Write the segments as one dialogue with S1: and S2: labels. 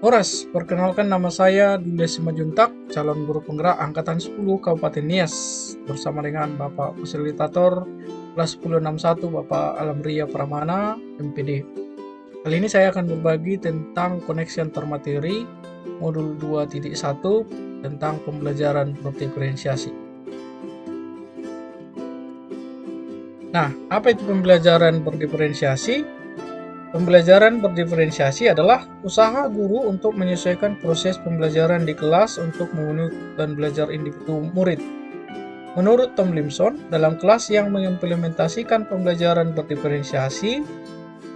S1: Horas, perkenalkan nama saya Dule Simajuntak, calon guru penggerak Angkatan 10 Kabupaten Nias, bersama dengan Bapak Fasilitator kelas 1061 Bapak Alamria Pramana, MPD. Kali ini saya akan berbagi tentang koneksi antar materi modul 2.1 tentang pembelajaran berdiferensiasi. Nah, apa itu pembelajaran berdiferensiasi? Pembelajaran berdiferensiasi adalah usaha guru untuk menyesuaikan proses pembelajaran di kelas untuk memenuhi kebutuhan belajar individu murid. Menurut Tom Limson, dalam kelas yang mengimplementasikan pembelajaran berdiferensiasi,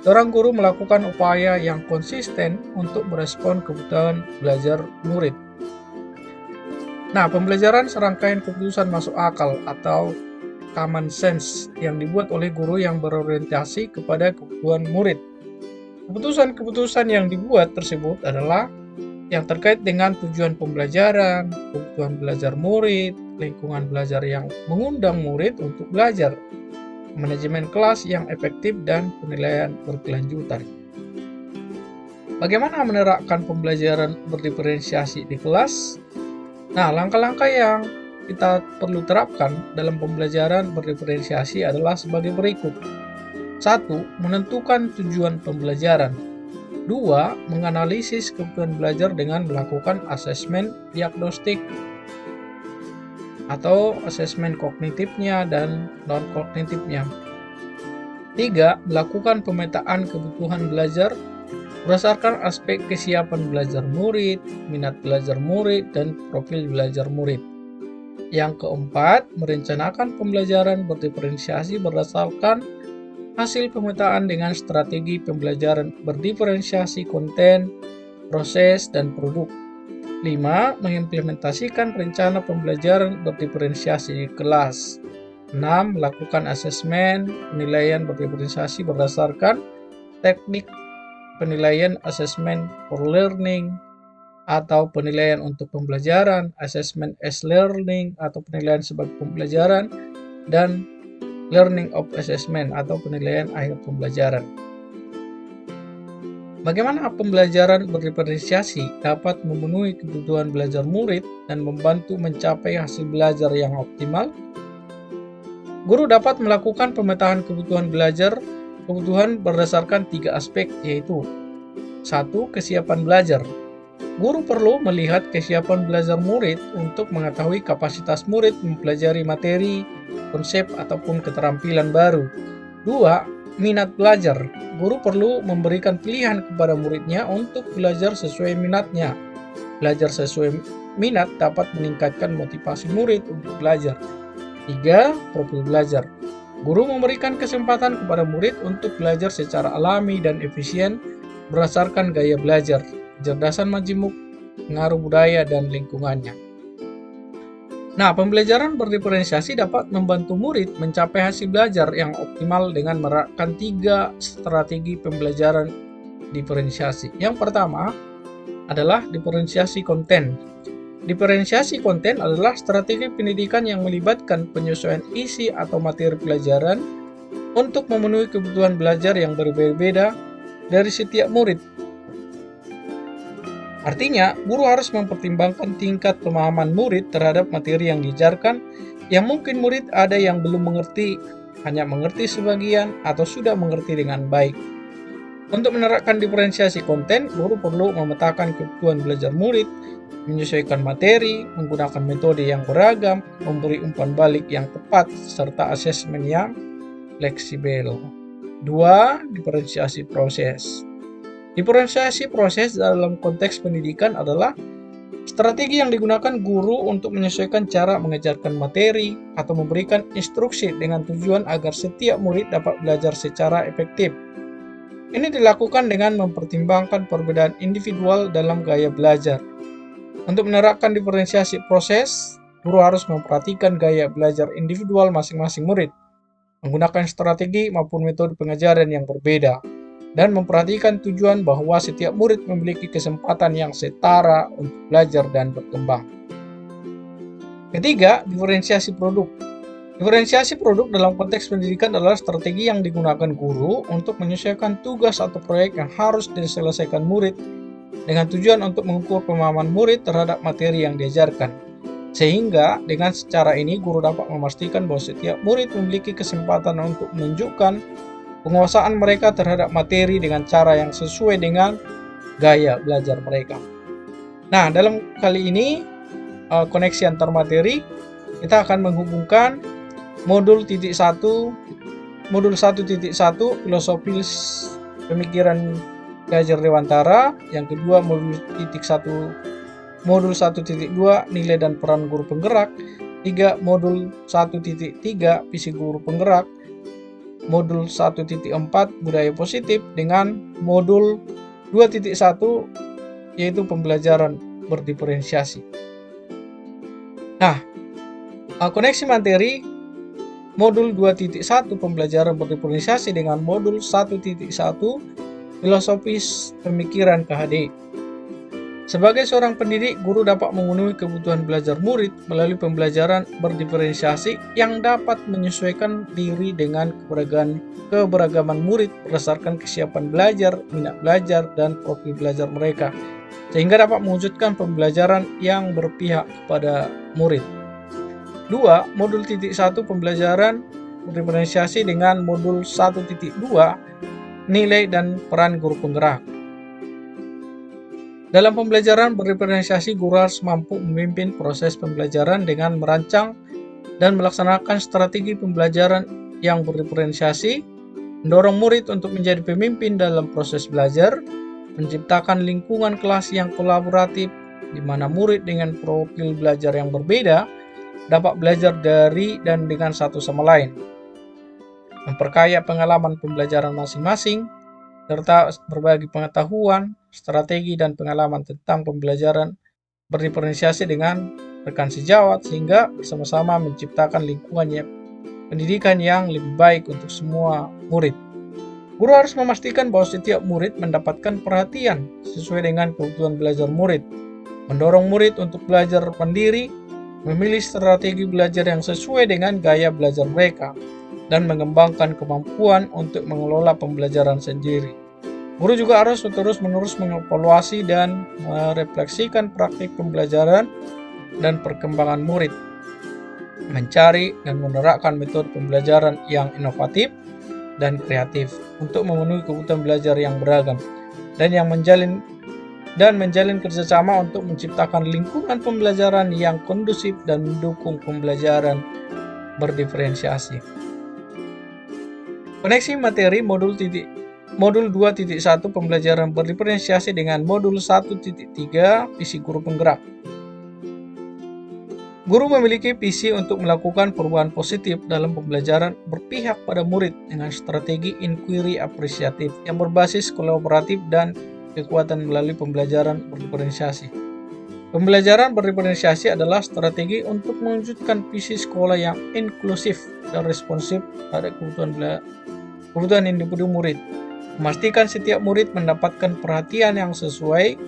S1: seorang guru melakukan upaya yang konsisten untuk merespon kebutuhan belajar murid. Nah, pembelajaran serangkaian keputusan masuk akal atau common sense yang dibuat oleh guru yang berorientasi kepada kebutuhan murid. Keputusan-keputusan yang dibuat tersebut adalah yang terkait dengan tujuan pembelajaran, kebutuhan belajar murid, lingkungan belajar yang mengundang murid untuk belajar, manajemen kelas yang efektif, dan penilaian berkelanjutan. Bagaimana menerapkan pembelajaran berdiferensiasi di kelas? Nah, langkah-langkah yang kita perlu terapkan dalam pembelajaran berdiferensiasi adalah sebagai berikut. 1. Menentukan tujuan pembelajaran. 2. Menganalisis kebutuhan belajar dengan melakukan asesmen diagnostik atau asesmen kognitifnya dan non-kognitifnya. 3. Melakukan pemetaan kebutuhan belajar berdasarkan aspek kesiapan belajar murid, minat belajar murid, dan profil belajar murid. Yang keempat, merencanakan pembelajaran berdiferensiasi berdasarkan hasil pemetaan dengan strategi pembelajaran berdiferensiasi konten, proses, dan produk. 5. Mengimplementasikan rencana pembelajaran berdiferensiasi di kelas. 6. Melakukan asesmen penilaian berdiferensiasi berdasarkan teknik penilaian asesmen for learning atau penilaian untuk pembelajaran, asesmen as learning atau penilaian sebagai pembelajaran, dan learning of assessment atau penilaian akhir pembelajaran. Bagaimana pembelajaran berdiferensiasi dapat memenuhi kebutuhan belajar murid dan membantu mencapai hasil belajar yang optimal? Guru dapat melakukan pemetaan kebutuhan berdasarkan 3 aspek, yaitu 1. Kesiapan belajar. Guru perlu melihat kesiapan belajar murid untuk mengetahui kapasitas murid mempelajari materi, konsep, ataupun keterampilan baru. 2. Minat belajar. Guru perlu memberikan pilihan kepada muridnya untuk belajar sesuai minatnya. Belajar sesuai minat dapat meningkatkan motivasi murid untuk belajar. 3. Profil belajar. Guru memberikan kesempatan kepada murid untuk belajar secara alami dan efisien berdasarkan gaya belajar, kecerdasan majemuk, pengaruh budaya, dan lingkungannya. Nah, pembelajaran berdiferensiasi dapat membantu murid mencapai hasil belajar yang optimal dengan menerapkan 3 strategi pembelajaran diferensiasi. Yang pertama adalah diferensiasi konten. Diferensiasi konten adalah strategi pendidikan yang melibatkan penyesuaian isi atau materi pelajaran untuk memenuhi kebutuhan belajar yang berbeda-beda dari setiap murid. Artinya, guru harus mempertimbangkan tingkat pemahaman murid terhadap materi yang diajarkan, yang mungkin murid ada yang belum mengerti, hanya mengerti sebagian, atau sudah mengerti dengan baik. Untuk menerapkan diferensiasi konten, guru perlu memetakan kebutuhan belajar murid, menyesuaikan materi, menggunakan metode yang beragam, memberi umpan balik yang tepat, serta asesmen yang fleksibel. 2. Diferensiasi proses. Diferensiasi proses dalam konteks pendidikan adalah strategi yang digunakan guru untuk menyesuaikan cara mengajarkan materi atau memberikan instruksi dengan tujuan agar setiap murid dapat belajar secara efektif. Ini dilakukan dengan mempertimbangkan perbedaan individual dalam gaya belajar. Untuk menerapkan diferensiasi proses, guru harus memperhatikan gaya belajar individual masing-masing murid, menggunakan strategi maupun metode pengajaran yang berbeda, dan memperhatikan tujuan bahwa setiap murid memiliki kesempatan yang setara untuk belajar dan berkembang. Ketiga, diferensiasi produk. Diferensiasi produk dalam konteks pendidikan adalah strategi yang digunakan guru untuk menyesuaikan tugas atau proyek yang harus diselesaikan murid dengan tujuan untuk mengukur pemahaman murid terhadap materi yang diajarkan. Sehingga dengan cara ini guru dapat memastikan bahwa setiap murid memiliki kesempatan untuk menunjukkan penguasaan mereka terhadap materi dengan cara yang sesuai dengan gaya belajar mereka. Nah, dalam kali ini koneksi antar materi, kita akan menghubungkan modul 1.1 filosofis pemikiran Ki Hajar Dewantara, yang kedua modul 1.2 nilai dan peran guru penggerak, 3 modul 1.3 visi guru penggerak, modul 1.4 budaya positif, dengan modul 2.1 yaitu pembelajaran berdiferensiasi. Nah, koneksi materi modul 2.1 pembelajaran berdiferensiasi dengan modul 1.1 filosofis pemikiran KHD. Sebagai seorang pendidik, guru dapat memenuhi kebutuhan belajar murid melalui pembelajaran berdiferensiasi yang dapat menyesuaikan diri dengan keberagaman murid berdasarkan kesiapan belajar, minat belajar, dan profil belajar mereka, sehingga dapat mewujudkan pembelajaran yang berpihak kepada murid. 2. Modul 1 pembelajaran berdiferensiasi dengan modul 1.2 nilai dan peran guru penggerak. Dalam pembelajaran berdiferensiasi, guru harus mampu memimpin proses pembelajaran dengan merancang dan melaksanakan strategi pembelajaran yang berdiferensiasi, mendorong murid untuk menjadi pemimpin dalam proses belajar, menciptakan lingkungan kelas yang kolaboratif di mana murid dengan profil belajar yang berbeda dapat belajar dari dan dengan satu sama lain, memperkaya pengalaman pembelajaran masing-masing, serta berbagi pengetahuan, strategi, dan pengalaman tentang pembelajaran berdiferensiasi dengan rekan sejawat, sehingga bersama-sama menciptakan lingkungan pendidikan yang lebih baik untuk semua murid. Guru harus memastikan bahwa setiap murid mendapatkan perhatian sesuai dengan kebutuhan belajar murid, mendorong murid untuk belajar mandiri, memilih strategi belajar yang sesuai dengan gaya belajar mereka, dan mengembangkan kemampuan untuk mengelola pembelajaran sendiri. Guru juga harus terus-menerus mengevaluasi dan merefleksikan praktik pembelajaran dan perkembangan murid, mencari dan menerapkan metode pembelajaran yang inovatif dan kreatif untuk memenuhi kebutuhan belajar yang beragam, dan menjalin kerjasama untuk menciptakan lingkungan pembelajaran yang kondusif dan mendukung pembelajaran berdiferensiasi. Koneksi materi modul 2.1 pembelajaran berdiferensiasi dengan modul 1.3 visi guru penggerak. Guru memiliki visi untuk melakukan perubahan positif dalam pembelajaran berpihak pada murid dengan strategi inquiry apresiatif yang berbasis kolaboratif dan kekuatan melalui pembelajaran berdiferensiasi. Pembelajaran berdiferensiasi adalah strategi untuk mewujudkan visi sekolah yang inklusif dan responsif pada kebutuhan individu murid, memastikan setiap murid mendapatkan perhatian yang sesuai,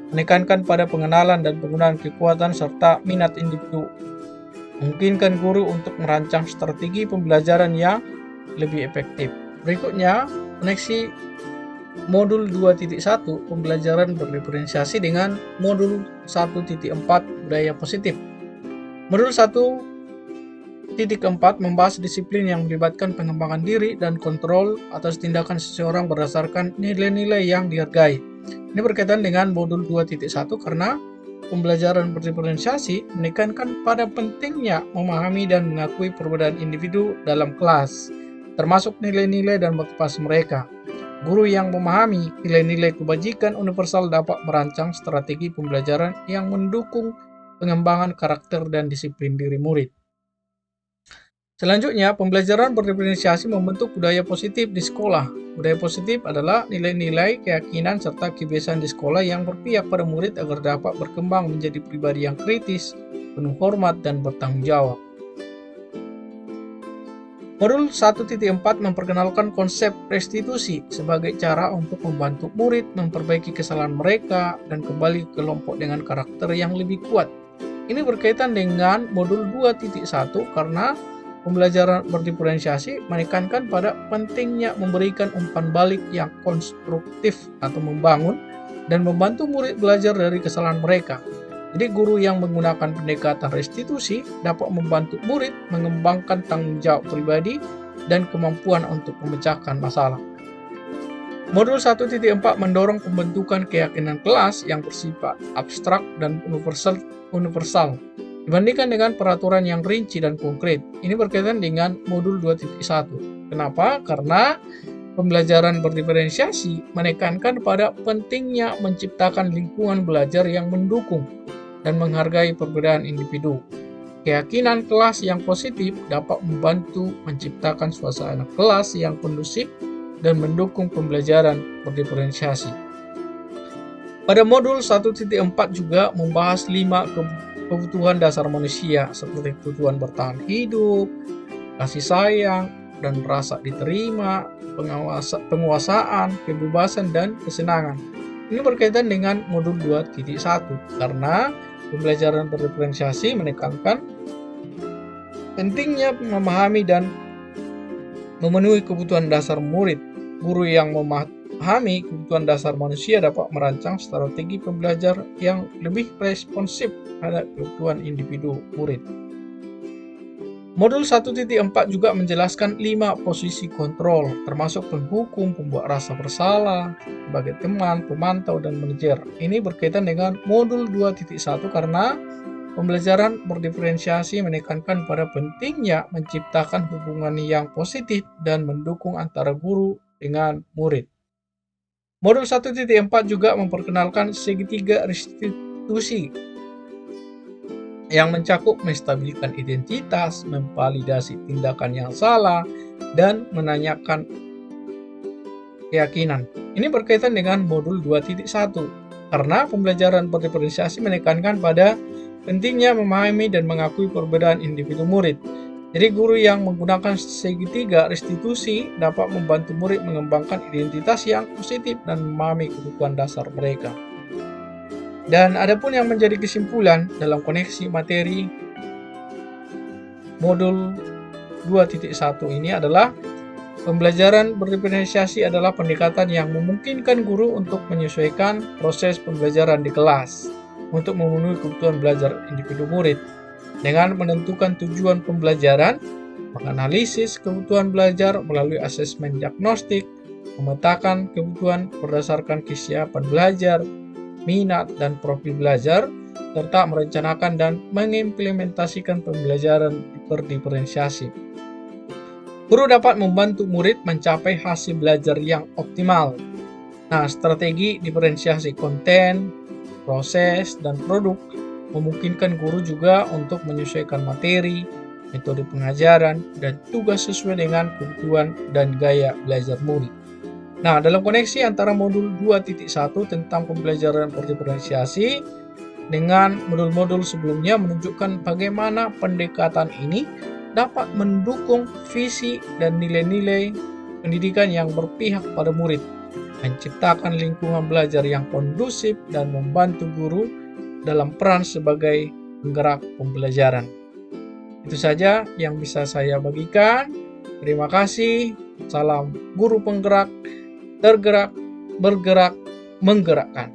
S1: menekankan pada pengenalan dan penggunaan kekuatan serta minat individu, memungkinkan guru untuk merancang strategi pembelajaran yang lebih efektif. Berikutnya, koneksi modul 2.1 pembelajaran berdiferensiasi dengan modul 1.4 budaya positif. Modul 1.4 membahas disiplin yang melibatkan pengembangan diri dan kontrol atas tindakan seseorang berdasarkan nilai-nilai yang dihargai. Ini berkaitan dengan modul 2.1 karena pembelajaran berdiferensiasi menekankan pada pentingnya memahami dan mengakui perbedaan individu dalam kelas, termasuk nilai-nilai dan motivasi mereka. Guru yang memahami nilai-nilai kebajikan universal dapat merancang strategi pembelajaran yang mendukung pengembangan karakter dan disiplin diri murid. Selanjutnya, pembelajaran berdiferensiasi membentuk budaya positif di sekolah. Budaya positif adalah nilai-nilai, keyakinan, serta kebiasaan di sekolah yang berpihak pada murid agar dapat berkembang menjadi pribadi yang kritis, penuh hormat, dan bertanggung jawab. Modul 1.4 memperkenalkan konsep restitusi sebagai cara untuk membantu murid memperbaiki kesalahan mereka dan kembali ke kelompok dengan karakter yang lebih kuat. Ini berkaitan dengan modul 2.1 karena pembelajaran berdiferensiasi menekankan pada pentingnya memberikan umpan balik yang konstruktif atau membangun dan membantu murid belajar dari kesalahan mereka. Jadi guru yang menggunakan pendekatan restitusi dapat membantu murid mengembangkan tanggung jawab pribadi dan kemampuan untuk memecahkan masalah. Modul 1.4 mendorong pembentukan keyakinan kelas yang bersifat abstrak dan universal dibandingkan dengan peraturan yang rinci dan konkret. Ini berkaitan dengan modul 2.1. Kenapa? Karena pembelajaran berdiferensiasi menekankan pada pentingnya menciptakan lingkungan belajar yang mendukung dan menghargai perbedaan individu. Keyakinan kelas yang positif dapat membantu menciptakan suasana kelas yang kondusif dan mendukung pembelajaran berdiferensiasi. Pada modul 1.4 juga membahas 5 kebutuhan dasar manusia seperti kebutuhan bertahan hidup, kasih sayang, dan rasa diterima, penguasaan, kebebasan, dan kesenangan. Ini berkaitan dengan modul 2.1 karena pembelajaran berdiferensiasi menekankan pentingnya memahami dan memenuhi kebutuhan dasar murid. Guru yang memahami kebutuhan dasar manusia dapat merancang strategi pembelajar yang lebih responsif terhadap kebutuhan individu murid. Modul 1.4 juga menjelaskan 5 posisi kontrol, termasuk penghukum, pembuat rasa bersalah, sebagai teman, pemantau, dan manajer. Ini berkaitan dengan modul 2.1 karena pembelajaran berdiferensiasi menekankan pada pentingnya menciptakan hubungan yang positif dan mendukung antara guru dengan murid. Modul 1.4 juga memperkenalkan segitiga restitusi yang mencakup menstabilkan identitas, memvalidasi tindakan yang salah, dan menanyakan keyakinan. Ini berkaitan dengan modul 2.1 karena pembelajaran berdiferensiasi menekankan pada pentingnya memahami dan mengakui perbedaan individu murid. Jadi guru yang menggunakan segitiga restitusi dapat membantu murid mengembangkan identitas yang positif dan memahami kebutuhan dasar mereka. Dan adapun yang menjadi kesimpulan dalam koneksi materi modul 2.1 ini adalah pembelajaran berdiferensiasi adalah pendekatan yang memungkinkan guru untuk menyesuaikan proses pembelajaran di kelas untuk memenuhi kebutuhan belajar individu murid dengan menentukan tujuan pembelajaran, menganalisis kebutuhan belajar melalui asesmen diagnostik, memetakan kebutuhan berdasarkan kesiapan belajar, minat dan profil belajar, serta merencanakan dan mengimplementasikan pembelajaran berdiferensiasi. Guru dapat membantu murid mencapai hasil belajar yang optimal. Nah, strategi diferensiasi konten, proses, dan produk memungkinkan guru juga untuk menyesuaikan materi, metode pengajaran, dan tugas sesuai dengan kebutuhan dan gaya belajar murid. Nah, dalam koneksi antara modul 2.1 tentang pembelajaran berdiferensiasi dengan modul-modul sebelumnya menunjukkan bagaimana pendekatan ini dapat mendukung visi dan nilai-nilai pendidikan yang berpihak pada murid, menciptakan lingkungan belajar yang kondusif, dan membantu guru dalam peran sebagai penggerak pembelajaran. Itu saja yang bisa saya bagikan. Terima kasih. Salam guru penggerak, tergerak, bergerak, menggerakkan.